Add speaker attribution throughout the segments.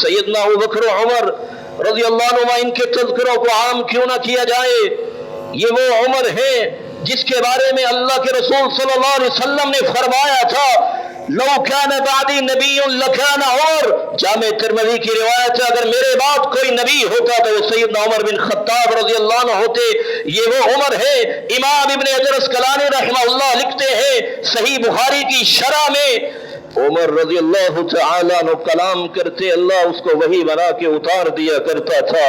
Speaker 1: सैयदना अबू बकर उमर रज़ी अल्लाह अन्हुमा, इनके तज़किरों को आम क्यों ना किया जाए। ये वो उमर है जिसके बारे में अल्लाह के रसूल सल्लल्लाहु अलैहि वसल्लम ने फरमाया था, लौ कान बादी नबीयुन लकान उमर। जामे तिरमिज़ी की रिवायत है, अगर मेरे बाद कोई नबी होता तो वो सैयदना उमर बिन खत्ताब रज़ी अल्लाह अन्हु होते। ये वो उमर है। इमाम इब्न हजर अस्क़लानी रहमहुल्लाह लिखते हैं सही बुखारी की शरह में, उमर रज़ी अल्लाह तआला अन्हु कलाम करते, अल्लाह उसको वही बना के उतार दिया करता था।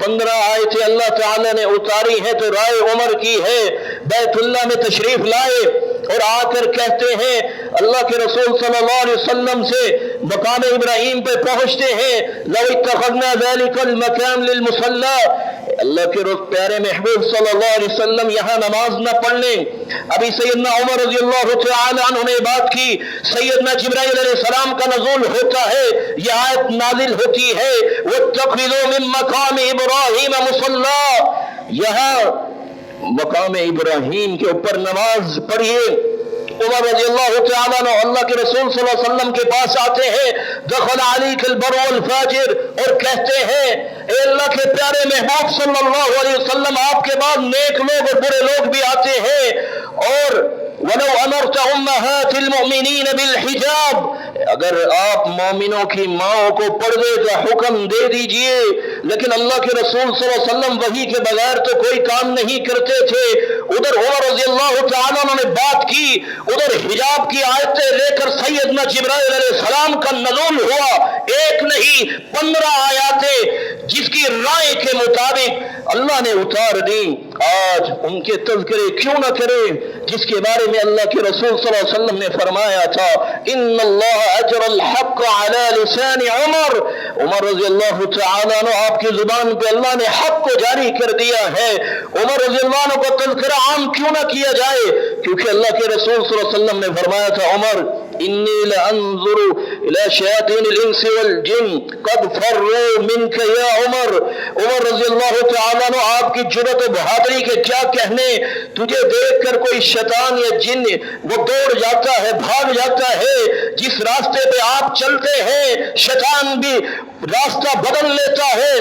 Speaker 1: 15 आयतें अल्लाह ताला ने उतारी हैं तो राय उमर की है। बैतुल्लाह में तशरीफ लाए और आकर कहते हैं, अल्लाह के रसूल सल्लल्लाहु अलैहि वसल्लम से मकाम इब्राहीम पे पहुंचते हैं, लौ इत्तखज़ना ज़ालिकल मकान लिल मुसल्ला, अल्लाह के प्यारे महबूब सल्लल्लाहु अलैहि वसल्लम यहाँ नमाज न पढ़ लें। अभी सैयदना उमर रज़ी अल्लाह तआला अन्हु ने बात की, सैयदना जिब्राइल अलैहिस्सलाम का नज़ूल होता है, यह आयत नाज़िल होती है, वत्तख़िज़ू मिन मकाम इब्राहीम मुसल्ला, यहाँ मकाम इब्राहीम के ऊपर नमाज पढ़िए। उमर रज़ी अल्लाह तआला अन्हु अल्लाह के रसूल सल्लल्लाहु अलैहि वसल्लम के पास आते हैं, दखल अलैकल बर्र वल फाजिर, और कहते हैं, ए अल्लाह के प्यारे महबूब सल्लल्लाहु अलैहि वसल्लम, आपके बाद नेक लोग और बुरे लोग भी आते हैं। और वलौ अमरत उम्महातिल मुमिनीन बिल हिजाब, अगर आप मोमिनों की माओं को पर्दे का हुक्म दे दीजिए। लेकिन अल्लाह के रसूल सल्लल्लाहु अलैहि वसल्लम वही के बगैर तो कोई काम नहीं करते थे। उधर उमर रज़ी अल्लाह तआला ने बात की, उधर हिजाब की आयतें लेकर सैयदना जिब्राइल अलैहिस्सलाम का नज़ूल हुआ। एक नहीं 15 आयतें जिसकी राय के मुताबिक अल्लाह ने उतार दी। आज उनके तज़किरे क्यों न करें जिसके बारे में अल्लाह के रसूल सल्लल्लाहु अलैहि वसल्लम ने फरमाया था, इन्नल्लाह अजरल हक़ अला लिसानी उमर। उमर रज़ी अल्लाह तआला अन्हु, आपकी जुबान पे अल्लाह ने हक़ को जारी कर दिया है। उमर रज़ी अल्लाह अन्हु का तज़किरा आम क्यों ना किया जाए, क्योंकि अल्लाह के रसूल सल्लल्लाहु अलैहि वसल्लम ने फरमाया था, उमर इन्नी लअंज़ुरु इला शयातीनिल इंसि वल जिन क़द फर्रू मिनका या उमर। उमर रज़ी अल्लाह तआला अन्हु, आपकी जुर्रत और बहादुरी के क्या कहने, तुझे देखकर कोई शैतान या जिन वो दौड़ जाता है, भाग जाता है। जिस रास्ते पे आप चलते हैं शैतान भी रास्ता बदल लेता है।